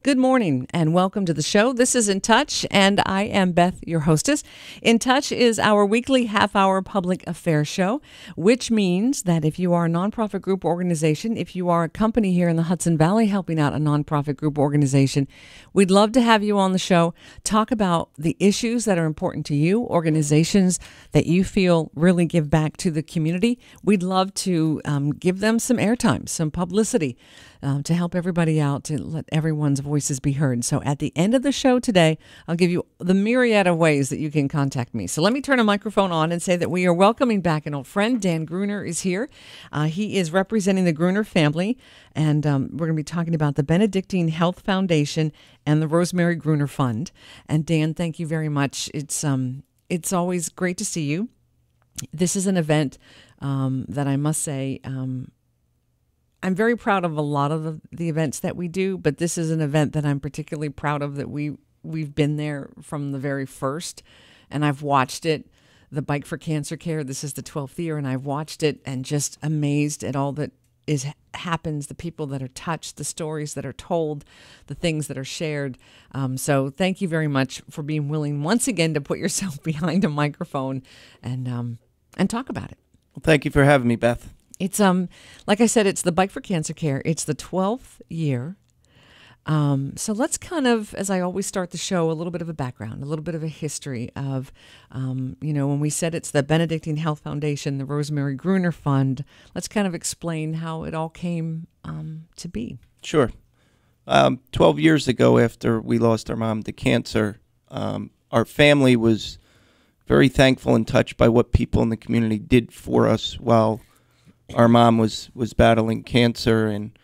Good morning and welcome to the show. This is In Touch, and I am Beth, your hostess. In Touch is our weekly half-hour public affairs show, which means that if you are a nonprofit group organization, if you are a company here in the Hudson Valley helping out a nonprofit group organization, we'd love to have you on the show, talk about the issues that are important to you, organizations that you feel really give back to the community. We'd love to give them some airtime, some publicity, to help everybody out, to let everyone's voices be heard. So at the end of the show today, I'll give you the myriad of ways that you can contact me. So let me turn a microphone on and say that we are welcoming back an old friend. Dan Gruner is here. He is representing the Gruner family, and we're going to be talking about the Benedictine Health Foundation and the Rosemary Gruner Fund. And Dan, thank you very much. It's always great to see you. This is an event that I must say, I'm very proud of a lot of the events that we do, but this is an event that I'm particularly proud of, that we've been there from the very first, and I've watched it, the Bike for Cancer Care. This is the 12th year, and I've watched it and just amazed at all that happens, the people that are touched, the stories that are told, the things that are shared. So thank you very much for being willing once again to put yourself behind a microphone and talk about it. Well, thank you for having me, Beth. It's like I said, it's the Bike for Cancer Care. It's the 12th year. So let's kind of, as I always start the show, a little bit of a background, a little bit of a history of, when we said it's the Benedictine Health Foundation, the Rosemary Gruner Fund, let's kind of explain how it all came to be. Sure. 12 years ago, after we lost our mom to cancer, our family was very thankful and touched by what people in the community did for us while our mom was battling cancer. And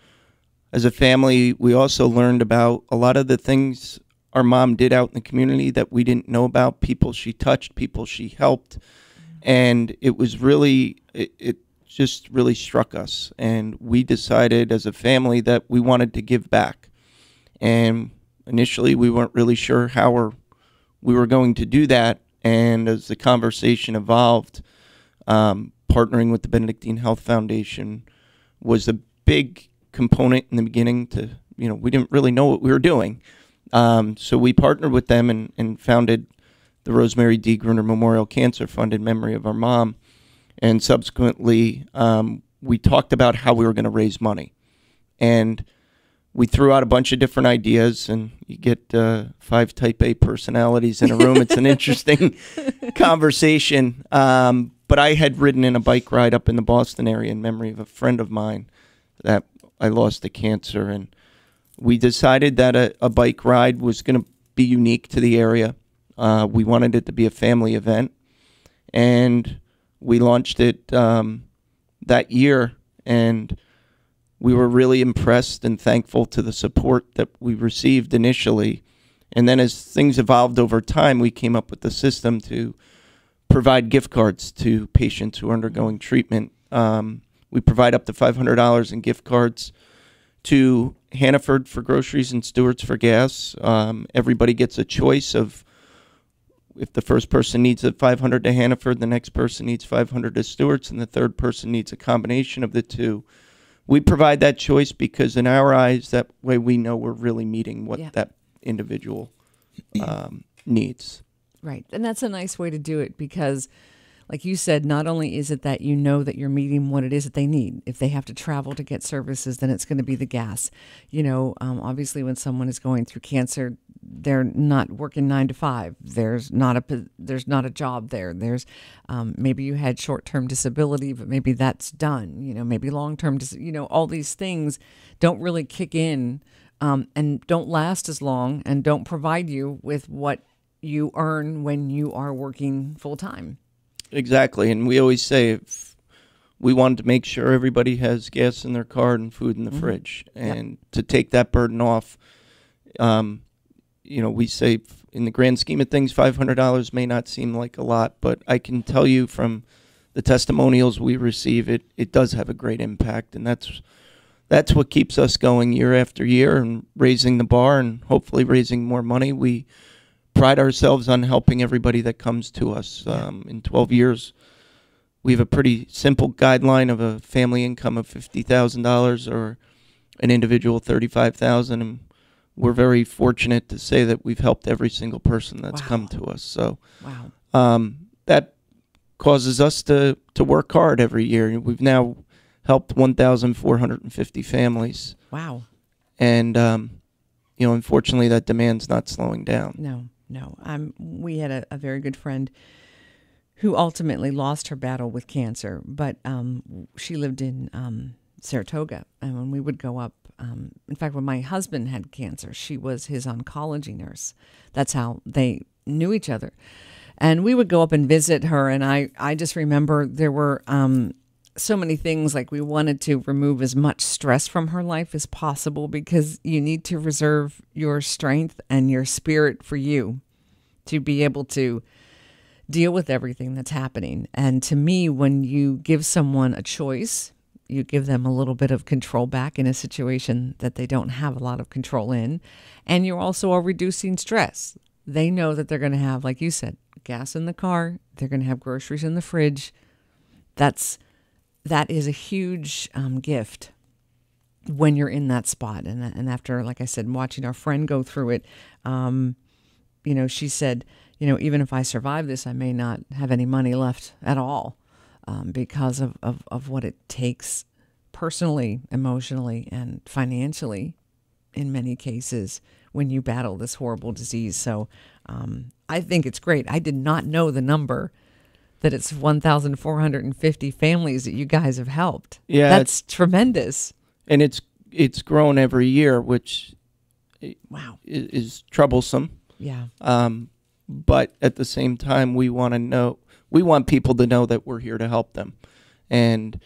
as a family, we also learned about a lot of the things our mom did out in the community that we didn't know about, people she touched, people she helped. And it was really, it just really struck us. And we decided as a family that we wanted to give back. And initially, we weren't really sure how we were going to do that. And as the conversation evolved, partnering with the Benedictine Health Foundation was a big component in the beginning. We didn't really know what we were doing. So we partnered with them and founded the Rosemary D. Gruner Memorial Cancer Fund in memory of our mom. And subsequently, we talked about how we were going to raise money. And we threw out a bunch of different ideas, and you get 5 type A personalities in a room. It's an interesting conversation. But I had ridden in a bike ride up in the Boston area in memory of a friend of mine that I lost to cancer. And we decided that a bike ride was going to be unique to the area. We wanted it to be a family event. And we launched it that year. And we were really impressed and thankful to the support that we received initially. And then as things evolved over time, we came up with the system to provide gift cards to patients who are undergoing treatment. We provide up to $500 in gift cards to Hannaford for groceries and Stewart's for gas. Everybody gets a choice of, if the first person needs a $500 to Hannaford, the next person needs $500 to Stewart's, and the third person needs a combination of the two. We provide that choice because in our eyes, that way we know we're really meeting what that individual needs. Right. And that's a nice way to do it because, like you said, not only is it that you know that you're meeting what it is that they need. If they have to travel to get services, then it's going to be the gas. Obviously when someone is going through cancer, they're not working 9 to 5. There's not a job there. There's maybe you had short-term disability, but maybe that's done. Maybe long-term, all these things don't really kick in and don't last as long and don't provide you with what you earn when you are working full-time. Exactly. And we always say we wanted to make sure everybody has gas in their car and food in the fridge. And to take that burden off, we say in the grand scheme of things, $500 may not seem like a lot, but I can tell you from the testimonials we receive, it does have a great impact. And that's what keeps us going year after year and raising the bar and hopefully raising more money. We pride ourselves on helping everybody that comes to us. In 12 years, we have a pretty simple guideline of a family income of $50,000 or an individual $35,000, and we're very fortunate to say that we've helped every single person that's Wow. come to us. So Wow. that causes us to work hard every year. We've now helped 1,450 families. Wow. And, unfortunately, that demand's not slowing down. No, no. We had a very good friend who ultimately lost her battle with cancer, but she lived in Saratoga. And when we would go up, in fact, when my husband had cancer, she was his oncology nurse. That's how they knew each other. And we would go up and visit her. And I just remember there were so many things, like we wanted to remove as much stress from her life as possible, because you need to reserve your strength and your spirit for you to be able to deal with everything that's happening. And to me, when you give someone a choice, you give them a little bit of control back in a situation that they don't have a lot of control in. And you also are reducing stress. They know that they're going to have, like you said, gas in the car. They're going to have groceries in the fridge. That is a huge gift when you're in that spot. And after, like I said, watching our friend go through it, she said, even if I survive this, I may not have any money left at all. Because of what it takes personally, emotionally, and financially in many cases when you battle this horrible disease. So I think it's great. I did not know the number, that it's 1,450 families that you guys have helped. Yeah. That's tremendous. And it's grown every year, which Wow. is troublesome. Yeah. But at the same time, we want people to know that we're here to help them. And,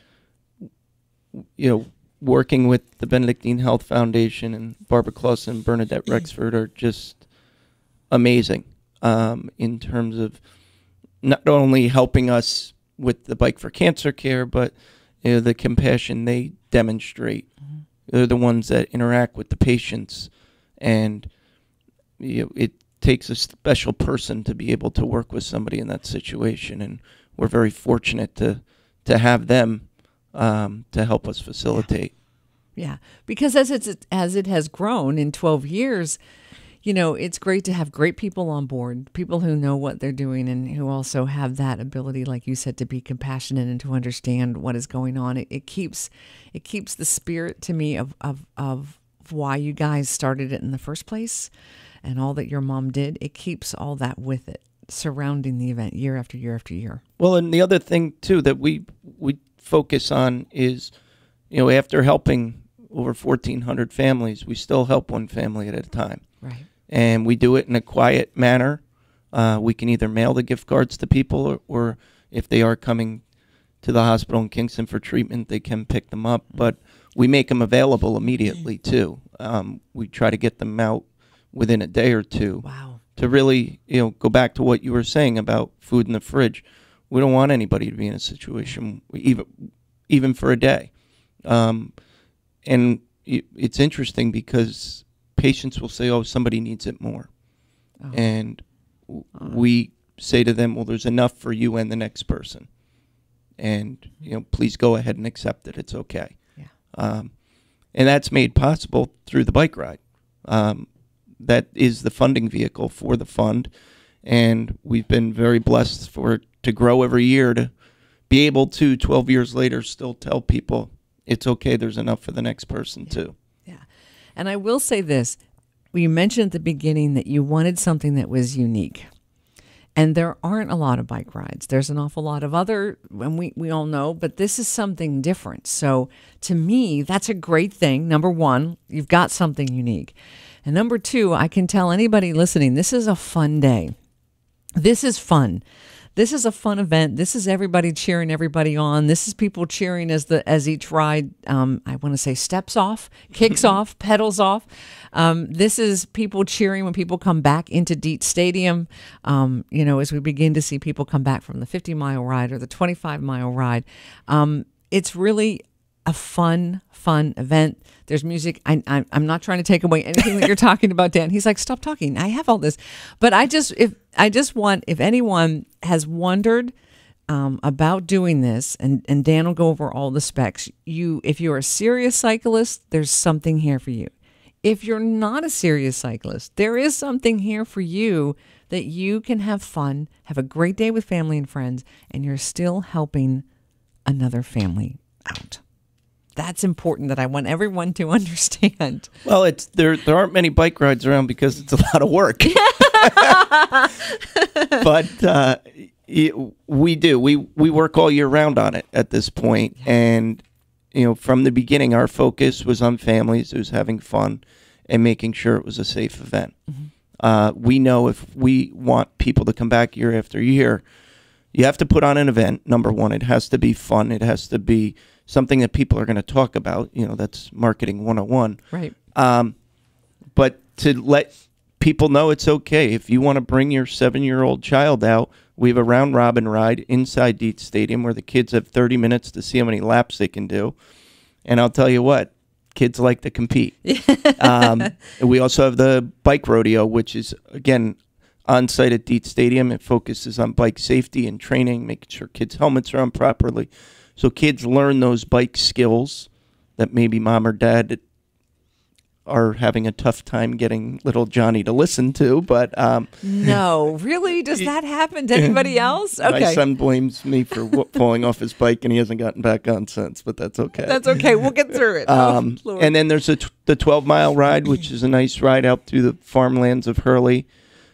working with the Benedictine Health Foundation and Barbara Clausen and Bernadette Rexford are just amazing in terms of not only helping us with the Bike for Cancer Care, but the compassion they demonstrate. Mm-hmm. They're the ones that interact with the patients, and it takes a special person to be able to work with somebody in that situation, and we're very fortunate to have them to help us facilitate. Yeah, because as it has grown in 12 years, it's great to have great people on board, people who know what they're doing and who also have that ability, like you said, to be compassionate and to understand what is going on. It keeps the spirit, to me, of why you guys started it in the first place, and all that your mom did. It keeps all that with it, surrounding the event year after year after year. Well, and the other thing too that we focus on is, after helping over 1,400 families, we still help one family at a time. Right. And we do it in a quiet manner. We can either mail the gift cards to people, or if they are coming to the hospital in Kingston for treatment, they can pick them up. But we make them available immediately too. We try to get them out within a day or two. Wow. To really, go back to what you were saying about food in the fridge. We don't want anybody to be in a situation even for a day. And it's interesting because patients will say, "Oh, somebody needs it more," and we say to them, "Well, there's enough for you and the next person, and please go ahead and accept it. It's okay." Yeah. And that's made possible through the bike ride. That is the funding vehicle for the fund, and we've been very blessed for it to grow every year, to be able to 12 years later still tell people it's okay, there's enough for the next person too. Yeah. And I will say this, you mentioned at the beginning that you wanted something that was unique. And there aren't a lot of bike rides. There's an awful lot of other, and we all know, but this is something different. So to me, that's a great thing. Number one, you've got something unique. And number two, I can tell anybody listening, this is a fun day. This is fun. This is a fun event. This is everybody cheering everybody on. This is people cheering as each ride, I want to say, steps off, kicks off, pedals off. This is people cheering when people come back into Dietz Stadium, as we begin to see people come back from the 50-mile ride or the 25-mile ride. It's really a fun event. There's music. I'm not trying to take away anything that you're talking about, Dan. He's like, stop talking. I have all this. But I just want, if anyone has wondered about doing this, and Dan will go over all the specs. If you're a serious cyclist, there's something here for you. if you're not a serious cyclist, there is something here for you that you can have fun, have a great day with family and friends, and you're still helping another family out. That's important that I want everyone to understand. Well, it's there aren't many bike rides around because it's a lot of work. But we do. We work all year round on it at this point. And, from the beginning, our focus was on families. It was having fun and making sure it was a safe event. Mm-hmm. We know if we want people to come back year after year, you have to put on an event. Number one, it has to be fun. It has to be something that people are going to talk about. That's marketing 101. Right. But to let people know it's okay. If you want to bring your 7-year-old child out, we have a round robin ride inside Dietz Stadium where the kids have 30 minutes to see how many laps they can do. And I'll tell you what, kids like to compete. We also have the bike rodeo, which is, again, on site at Dietz Stadium. It focuses on bike safety and training, making sure kids' helmets are on properly. So kids learn those bike skills that maybe mom or dad are having a tough time getting little Johnny to listen to. But no, really? Does that happen to anybody else? Okay. My son blames me for falling off his bike, and he hasn't gotten back on since, but that's okay. That's okay. We'll get through it. And then there's the 12-mile ride, which is a nice ride out through the farmlands of Hurley.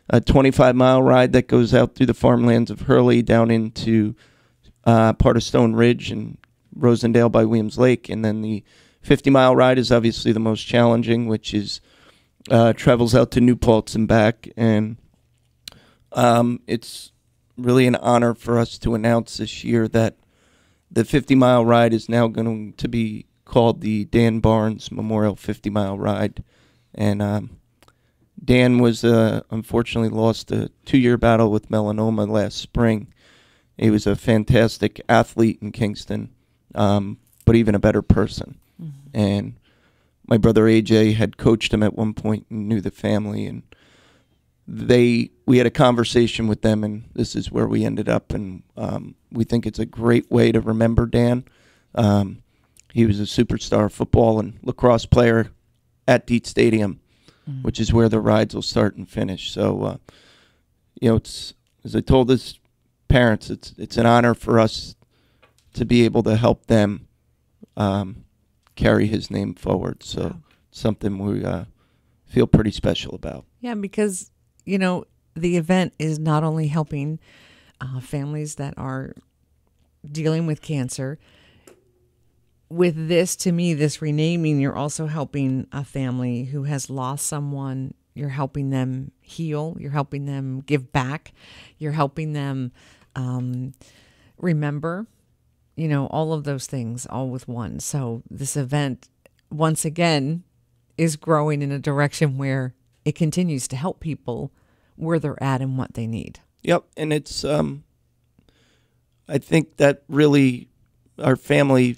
A 25-mile ride that goes out through the farmlands of Hurley down into part of Stone Ridge and Rosendale by Williams Lake. And then the 50-mile ride is obviously the most challenging, which is travels out to New Paltz and back. And it's really an honor for us to announce this year that the 50-mile ride is now going to be called the Dan Barnes Memorial 50-mile ride. And Dan was unfortunately lost a 2-year battle with melanoma last spring. He was a fantastic athlete in Kingston, but even a better person. Mm-hmm. And my brother AJ had coached him at one point and knew the family. And we had a conversation with them, and this is where we ended up. And we think it's a great way to remember Dan. He was a superstar football and lacrosse player at Dietz Stadium, which is where the rides will start and finish. So, it's, as I told his parents, it's an honor for us to be able to help them carry his name forward. So, wow. It's something we feel pretty special about. Yeah, because, the event is not only helping families that are dealing with cancer. With this, to me, this renaming, you're also helping a family who has lost someone. You're helping them heal. You're helping them give back. You're helping them remember, all of those things all with one. So this event, once again, is growing in a direction where it continues to help people where they're at and what they need. Yep. And it's, I think that really our family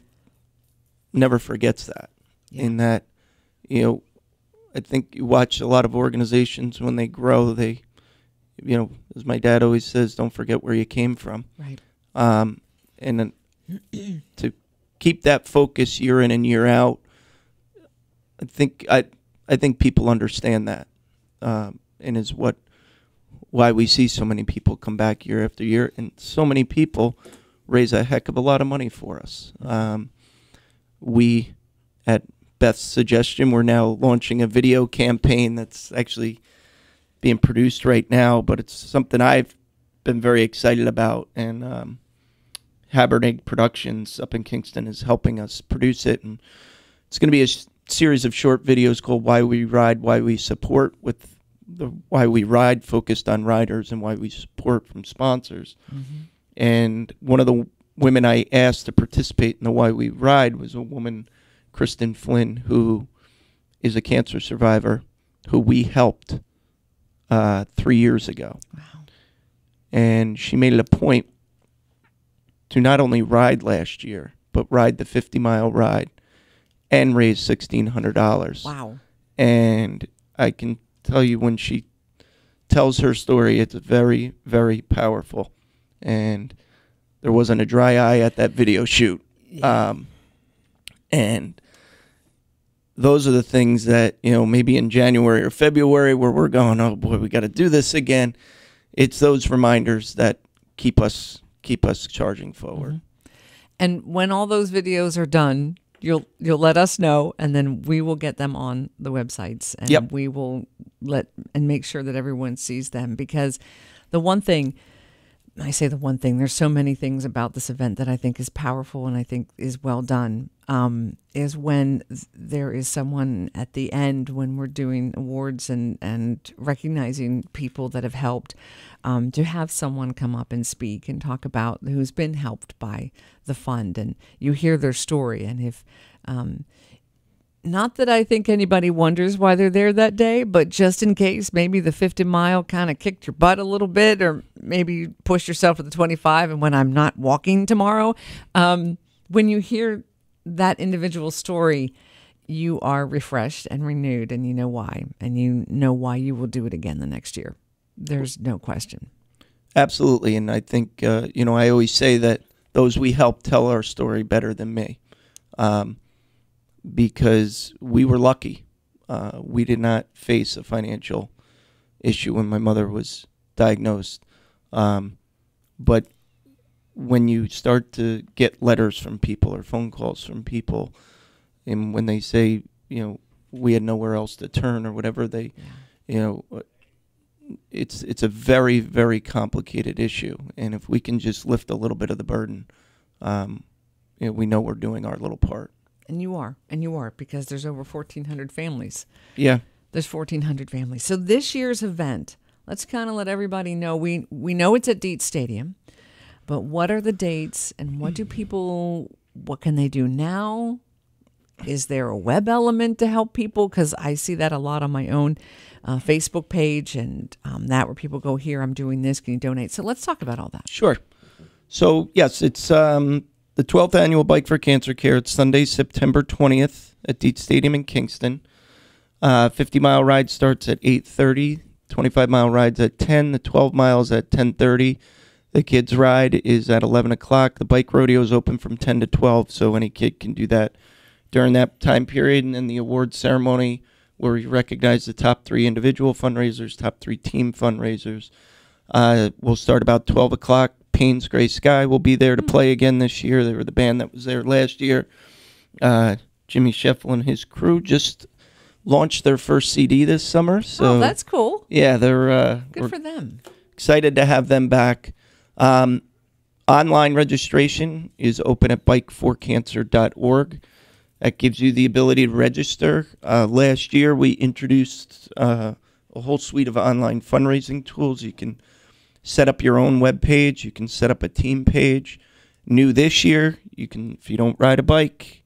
never forgets that. Yeah. In that, I think you watch a lot of organizations when they grow, they, as my dad always says, don't forget where you came from. Right. And to keep that focus year in and year out, I think people understand that, and is why we see so many people come back year after year, and so many people raise a heck of a lot of money for us. We, at Beth's suggestion, we're now launching a video campaign that's actually being produced right now, but it's something I've been very excited about. And Habernig Productions up in Kingston is helping us produce it. And it's going to be a series of short videos called Why We Ride, Why We Support, with the Why We Ride focused on riders and why we support from sponsors. Mm-hmm. And one of the women I asked to participate in the Why We Ride was a woman, Kristen Flynn, who is a cancer survivor who we helped 3 years ago. Wow. And she made it a point to not only ride last year, but ride the 50-mile ride and raise $1,600. Wow. And I can tell you, when she tells her story, it's very, very powerful. And there wasn't a dry eye at that video shoot. Yeah. And those are the things that, maybe in January or February where we're going, oh boy, we got to do this again. It's those reminders that keep us charging forward. Mm-hmm. And when all those videos are done, you'll let us know, and then we will get them on the websites, and we will make sure that everyone sees them. Because the one thing, there's so many things about this event that I think is powerful and I think is well done, is when there is someone at the end, when we're doing awards and recognizing people that have helped, to have someone come up and speak and talk about who's been helped by the fund, and you hear their story. And if not that I think anybody wonders why they're there that day, but just in case maybe the 50 mile kind of kicked your butt a little bit, or maybe you push yourself to the 25 and when I'm not walking tomorrow, when you hear that individual story, you are refreshed and renewed, and you know why. And you know why you will do it again the next year. There's no question. Absolutely. And I think, I always say that those we help tell our story better than me. Because we were lucky. We did not face a financial issue when my mother was diagnosed. But when you start to get letters from people or phone calls from people, and when they say, we had nowhere else to turn or whatever, it's a very, very complicated issue. And if we can just lift a little bit of the burden, we know we're doing our little part. And you are, because there's over 1,400 families. Yeah. There's 1,400 families. So this year's event, let's kind of let everybody know, we know it's at Dietz Stadium, but what are the dates and what can they do now? Is there a web element to help people? Because I see that a lot on my own Facebook page, and that where people go, here, I'm doing this, can you donate? So let's talk about all that. Sure. So, yes, it's the 12th Annual Bike for Cancer Care. It's Sunday, September 20th at Dietz Stadium in Kingston. 50-mile ride starts at 8:30. 25-mile rides at 10. The 12 miles at 10:30. The kids' ride is at 11 o'clock. The bike rodeo is open from 10 to 12, so any kid can do that during that time period. And then the awards ceremony, where we recognize the top 3 individual fundraisers, top 3 team fundraisers, will start about 12 o'clock. Payne's Gray Sky will be there to play again this year. They were the band that was there last year. Jimmy Sheffel and his crew just launched their first CD this summer. So that's cool. Yeah, they're good for them. Excited to have them back. Online registration is open at bikeforcancer.org. That gives you the ability to register. Last year, we introduced a whole suite of online fundraising tools. You can set up your own web page. You can set up a team page. New this year, if you don't ride a bike,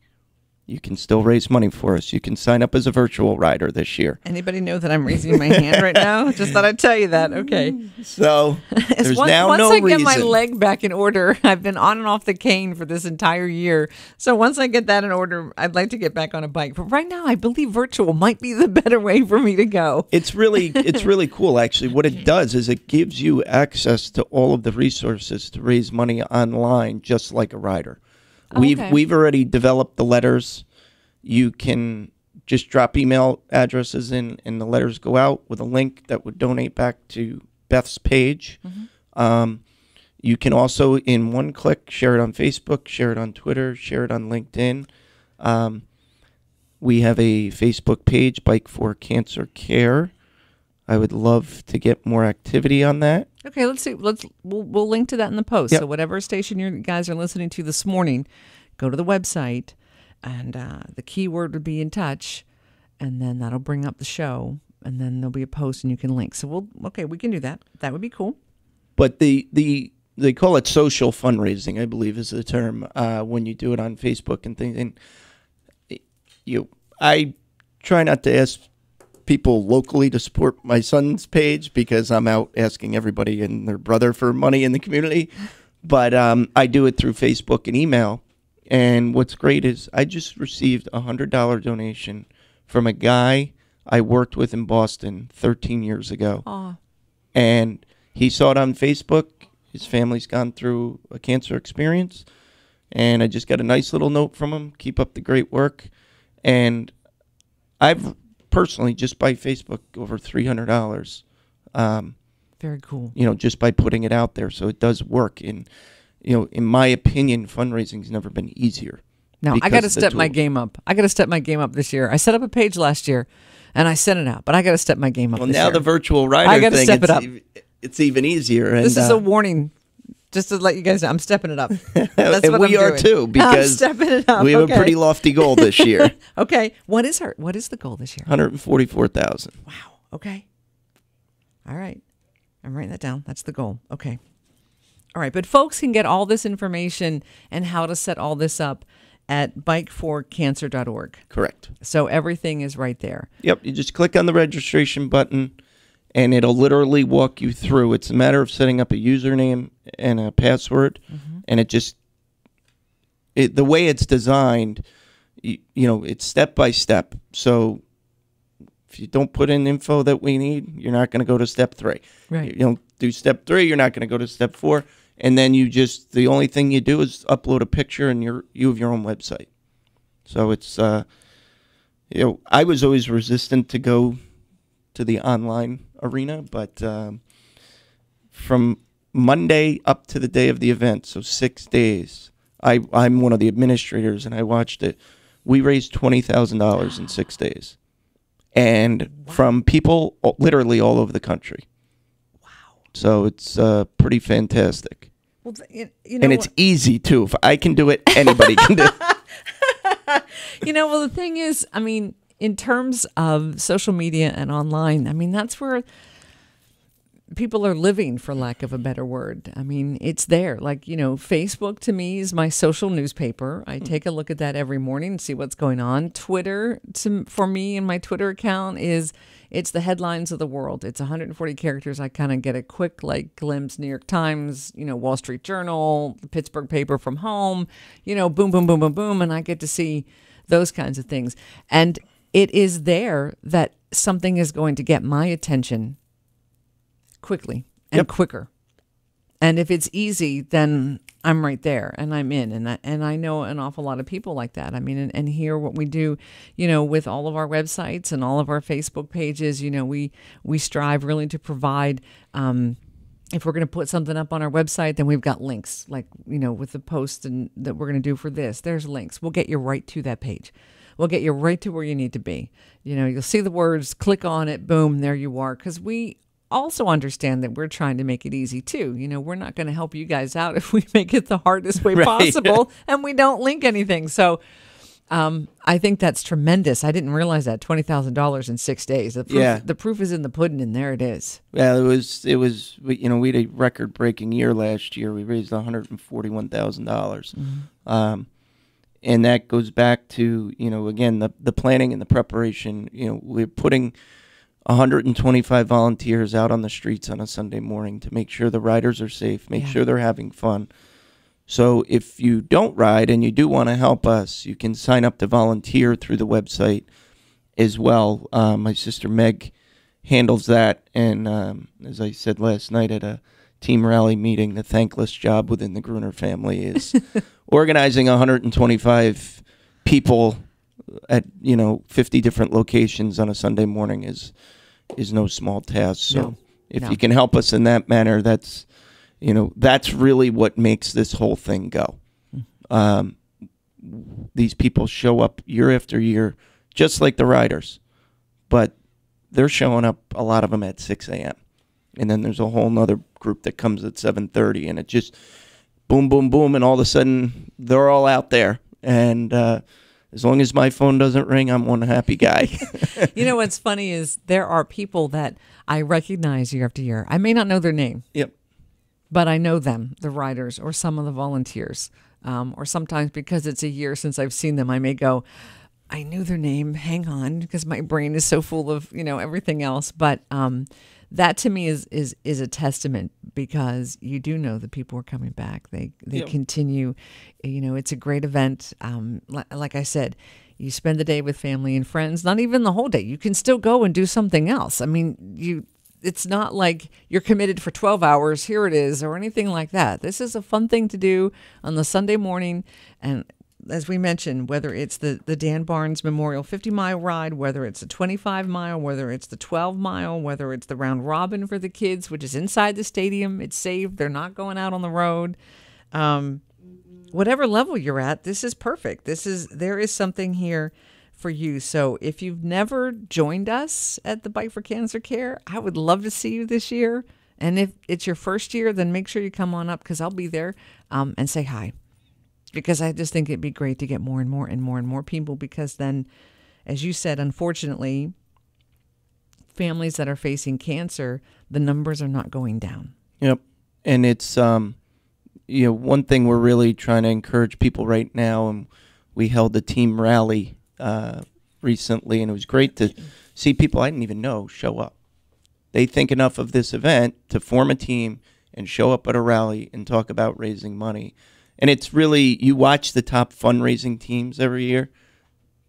you can still raise money for us. You can sign up as a virtual rider this year. Anybody know that I'm raising my hand right now? Just thought I'd tell you that. Okay. So there's now no reason. Once I get my leg back in order, I've been on and off the cane for this entire year. So once I get that in order, I'd like to get back on a bike. But right now, I believe virtual might be the better way for me to go. It's really cool, actually. What it does is it gives you access to all of the resources to raise money online, just like a rider. We've already developed the letters. You can just drop email addresses in, and the letters go out with a link that would donate back to Beth's page. Mm-hmm. You can also, in one click, share it on Facebook, share it on Twitter, share it on LinkedIn. We have a Facebook page, Bike for Cancer Care. I would love to get more activity on that. Okay, let's see. We'll link to that in the post. Yep. So whatever station you guys are listening to this morning, go to the website, and the keyword would be In Touch, and then that'll bring up the show, and then there'll be a post, and you can link. So we can do that. That would be cool. But they call it social fundraising, I believe is the term, when you do it on Facebook and things. And I try not to ask people locally to support my son's page because I'm out asking everybody and their brother for money in the community. But I do it through Facebook and email. And what's great is I just received a $100 donation from a guy I worked with in Boston 13 years ago. Aww. And he saw it on Facebook. His family's gone through a cancer experience. And I just got a nice little note from him. Keep up the great work. And I've personally, just by Facebook, over $300. Very cool. Just by putting it out there, so it does work. And in my opinion, fundraising's never been easier. Now I got to step my game up. I got to step my game up this year. I set up a page last year, and I sent it out, but I got to step my game up. Well, this now year. the virtual rider I got to thing, step it up. It's even easier. And, this is a warning, just to let you guys know. I'm stepping it up. That's and what we I'm are doing. too, because I'm stepping it up. we have a pretty lofty goal this year. Okay, what is the goal this year? 144,000. Wow. Okay. All right. I'm writing that down. That's the goal. Okay. All right. But folks can get all this information and how to set all this up at bikeforcancer.org. Correct. So everything is right there. Yep. You just click on the registration button, and it'll literally walk you through. It's a matter of setting up a username and a password, and the way it's designed, it's step by step. So if you don't put in info that we need, you're not going to go to step 3. Right. You don't do step 3, you're not going to go to step 4. And then the only thing you do is upload a picture and you have your own website. So it's, I was always resistant to go to the online arena, but from Monday up to the day of the event, so 6 days, I'm one of the administrators and I watched it. We raised $20,000 in 6 days. And from people literally all over the country. Wow. So it's pretty fantastic. Well, and it's easy, too. If I can do it, anybody can do it. Well, the thing is, I mean, in terms of social media and online, I mean, that's where people are living, for lack of a better word. I mean, it's there. Like, Facebook to me is my social newspaper. I take a look at that every morning and see what's going on. Twitter, for me and my Twitter account it's the headlines of the world. It's 140 characters. I kind of get a quick glimpse. New York Times, Wall Street Journal, the Pittsburgh paper from home, boom, boom, boom, boom, boom. And I get to see those kinds of things. And it is there that something is going to get my attention quickly and quicker. And if it's easy, then I'm right there and I'm in. And I know an awful lot of people like that. I mean, and here what we do, with all of our websites and all of our Facebook pages, we strive really to provide, if we're going to put something up on our website, then we've got links, with the post that we're going to do for this, there's links. We'll get you right to that page. We'll get you right to where you need to be. You'll see the words, click on it, boom, there you are. Because we also understand that we're trying to make it easy too. We're not going to help you guys out if we make it the hardest way possible and we don't link anything. So I think that's tremendous. I didn't realize that $20,000 in 6 days. The proof is in the pudding, and there it is. Yeah, it was. We had a record-breaking year last year. We raised $141,000. And that goes back to, again, the planning and the preparation. We're putting 125 volunteers out on the streets on a Sunday morning to make sure the riders are safe, make sure they're having fun. So if you don't ride and you do want to help us, you can sign up to volunteer through the website as well. My sister Meg handles that. And as I said last night at a team rally meeting, the thankless job within the Gruner family is organizing 125 people at 50 different locations on a Sunday morning is no small task. So if you can help us in that manner, that's really what makes this whole thing go. These people show up year after year, just like the riders, but they're showing up, a lot of them, at 6 a.m. And then there's a whole nother group that comes at 7:30, and it just boom, boom, boom, and all of a sudden they're all out there. And as long as my phone doesn't ring, I'm one happy guy. What's funny is there are people that I recognize year after year. I may not know their name. Yep. But I know them, the riders or some of the volunteers. Or sometimes because it's a year since I've seen them, I may go, I knew their name. Hang on, because my brain is so full of, everything else. But that to me is a testament, because you do know that people are coming back. They continue. It's a great event. Like I said, you spend the day with family and friends, not even the whole day. You can still go and do something else. I mean, it's not like you're committed for 12 hours, here it is, or anything like that. This is a fun thing to do on the Sunday morning, and as we mentioned, whether it's the Dan Barnes Memorial 50-mile ride, whether it's a 25-mile, whether it's the 12-mile, whether it's the round robin for the kids, which is inside the stadium, it's safe. They're not going out on the road. Whatever level you're at, this is perfect. There is something here for you. So if you've never joined us at the Bike for Cancer Care, I would love to see you this year. And if it's your first year, then make sure you come on up, because I'll be there, and say hi. Because I just think it'd be great to get more and more and more and more people, because then, as you said, unfortunately, families that are facing cancer, the numbers are not going down. Yep. And it's, one thing we're really trying to encourage people right now, and we held a team rally recently, and it was great to see people I didn't even know show up. They think enough of this event to form a team and show up at a rally and talk about raising money. And it's really, you watch the top fundraising teams every year,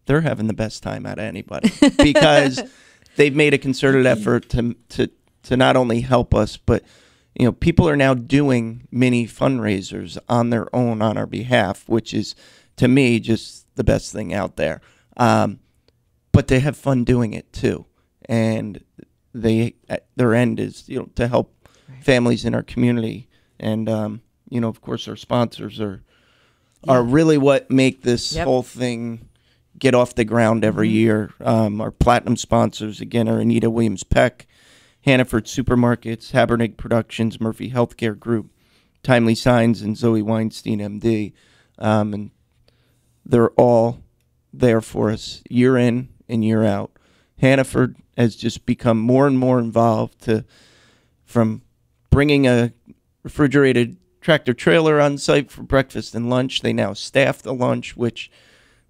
they're having the best time out of anybody because they've made a concerted effort to not only help us, but people are now doing mini fundraisers on their own on our behalf, which is, to me, just the best thing out there. But they have fun doing it too. And their end is to help families in our community, and of course our sponsors are really what make this whole thing get off the ground every year. Our platinum sponsors again are Anita Williams Peck, Hannaford Supermarkets, Habernig Productions, Murphy Healthcare Group, Timely Signs, and Zoe Weinstein MD, and they're all there for us year in and year out. Hannaford has just become more and more involved from bringing a refrigerated tractor trailer on site for breakfast and lunch. They now staff the lunch, which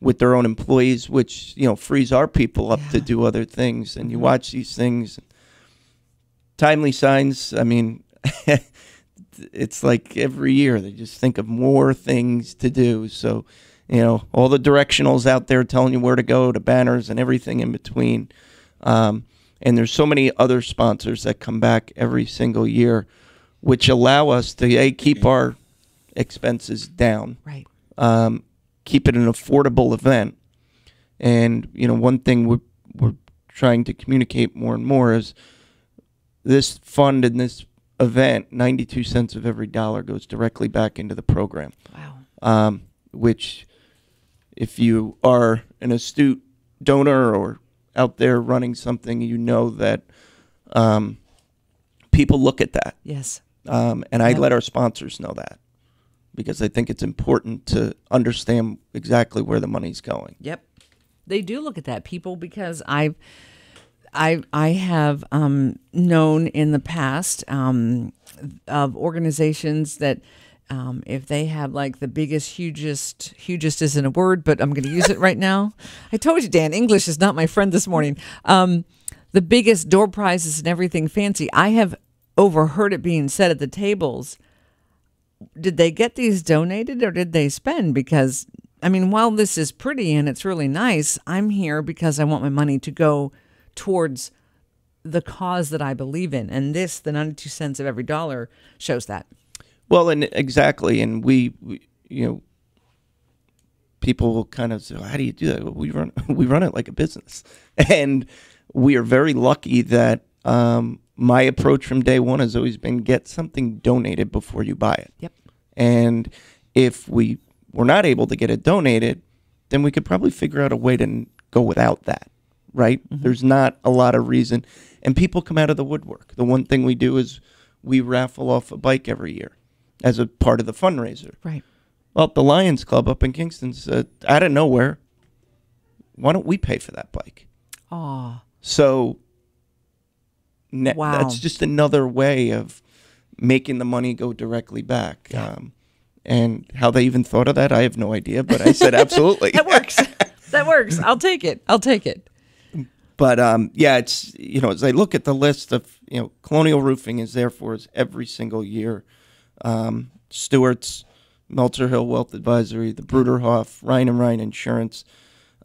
with their own employees, which frees our people up to do other things. And you watch these things. Timely Signs, I mean, it's like every year they just think of more things to do. So, all the directionals out there telling you where to go, to banners and everything in between. And there's so many other sponsors that come back every single year, which allow us to keep our expenses down, right? Keep it an affordable event. And one thing we're trying to communicate more and more is this fund and this event, 92 cents of every dollar goes directly back into the program. Wow. Which, if you are an astute donor or out there running something, that people look at that. Yes. And I let our sponsors know that, because I think it's important to understand exactly where the money's going. Yep. They do look at that, people, because I have known in the past of organizations that if they have like the biggest, hugest isn't a word, but I'm going to use it right now. I told you, Dan, English is not my friend this morning. The biggest door prizes and everything fancy. I have overheard it being said at the tables. Did they get these donated or did they spend? Because, I mean, while this is pretty and it's really nice, I'm here because I want my money to go towards the cause that I believe in. And this, the 92 cents of every dollar, shows that. Well, and exactly. And we people will kind of say, how do you do that? Well, we run it like a business. And we are very lucky that my approach from day one has always been get something donated before you buy it. Yep. And if we were not able to get it donated, then we could probably figure out a way to go without that, right? Mm-hmm. There's not a lot of reason. And people come out of the woodwork. The one thing we do is we raffle off a bike every year as a part of the fundraiser. Right. Well, the Lions Club up in Kingston said, out of nowhere, why don't we pay for that bike? Oh. So wow. That's just another way of making the money go directly back. Yeah. And how they even thought of that, I have no idea. But I said, absolutely. That works. That works. I'll take it. But yeah, it's, as I look at the list of, Colonial Roofing is there for us every single year. Stewart's, Meltzer Hill Wealth Advisory, the Bruderhoff, Ryan and Ryan Insurance,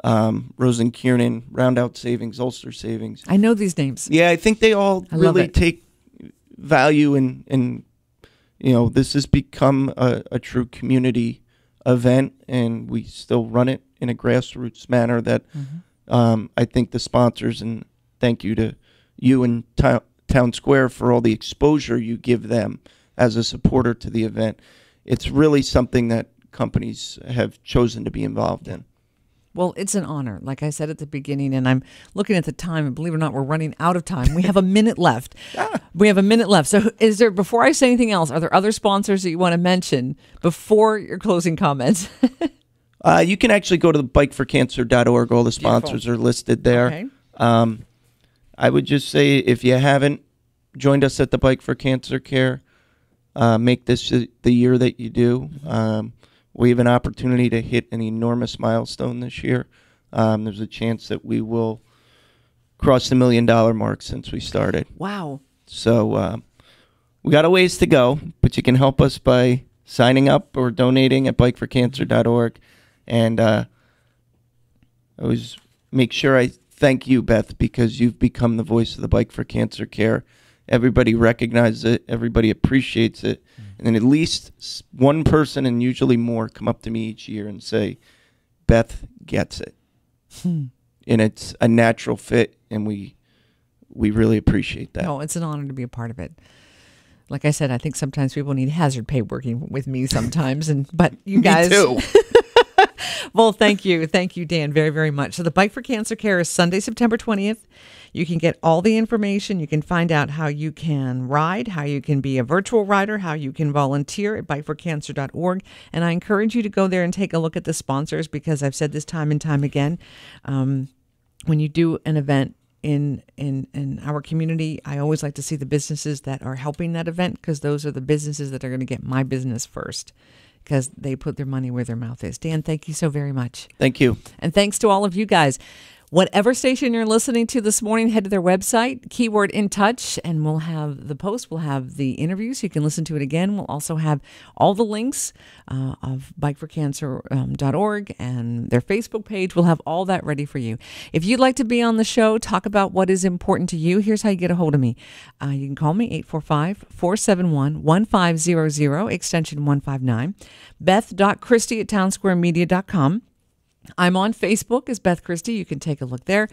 Rosenkiernan, Roundout Savings, Ulster Savings. I know these names. Yeah, I think they all really take value in this has become a true community event, and we still run it in a grassroots manner that I think the sponsors, and thank you to you and Town Square for all the exposure you give them as a supporter to the event. It's really something that companies have chosen to be involved in. Well, it's an honor, like I said at the beginning, and I'm looking at the time, and believe it or not, we're running out of time. We have a minute left. We have a minute left. So before I say anything else, are there other sponsors that you want to mention before your closing comments? You can actually go to the bikeforcancer.org. All the sponsors are listed there. Okay. I would just say, if you haven't joined us at the Bike for Cancer Care, make this the year that you do. We have an opportunity to hit an enormous milestone this year. There's a chance that we will cross the $1 million mark since we started. Wow. So we got a ways to go, but you can help us by signing up or donating at bikeforcancer.org. And I always make sure I thank you, Beth, because you've become the voice of the Bike for Cancer Care. Everybody recognizes it. Everybody appreciates it. And then at least one person, and usually more, come up to me each year and say, Beth gets it. And it's a natural fit, and we really appreciate that. No, it's an honor to be a part of it. Like I said, I think sometimes people need hazard pay working with me sometimes, but you guys... Me too. Well, thank you. Thank you, Dan, very, very much. So the Bike for Cancer Care is Sunday, September 20th. You can get all the information. You can find out how you can ride, how you can be a virtual rider, how you can volunteer at bikeforcancer.org. And I encourage you to go there and take a look at the sponsors, because I've said this time and time again. When you do an event in our community, I always like to see the businesses that are helping that event, because those are the businesses that are going to get my business first, because they put their money where their mouth is. Dan, thank you so very much. Thank you. And thanks to all of you guys. Whatever station you're listening to this morning, head to their website, keyword In Touch, and we'll have the post. We'll have the interview, so you can listen to it again. We'll also have all the links of bikeforcancer.org and their Facebook page. We'll have all that ready for you. If you'd like to be on the show, talk about what is important to you, here's how you get a hold of me. You can call me, 845-471-1500, extension 159, beth.christie@townsquaremedia.com. I'm on Facebook as Beth Christie. You can take a look there,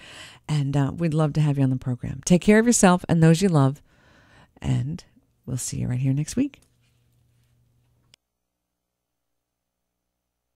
and we'd love to have you on the program. Take care of yourself and those you love, and we'll see you right here next week.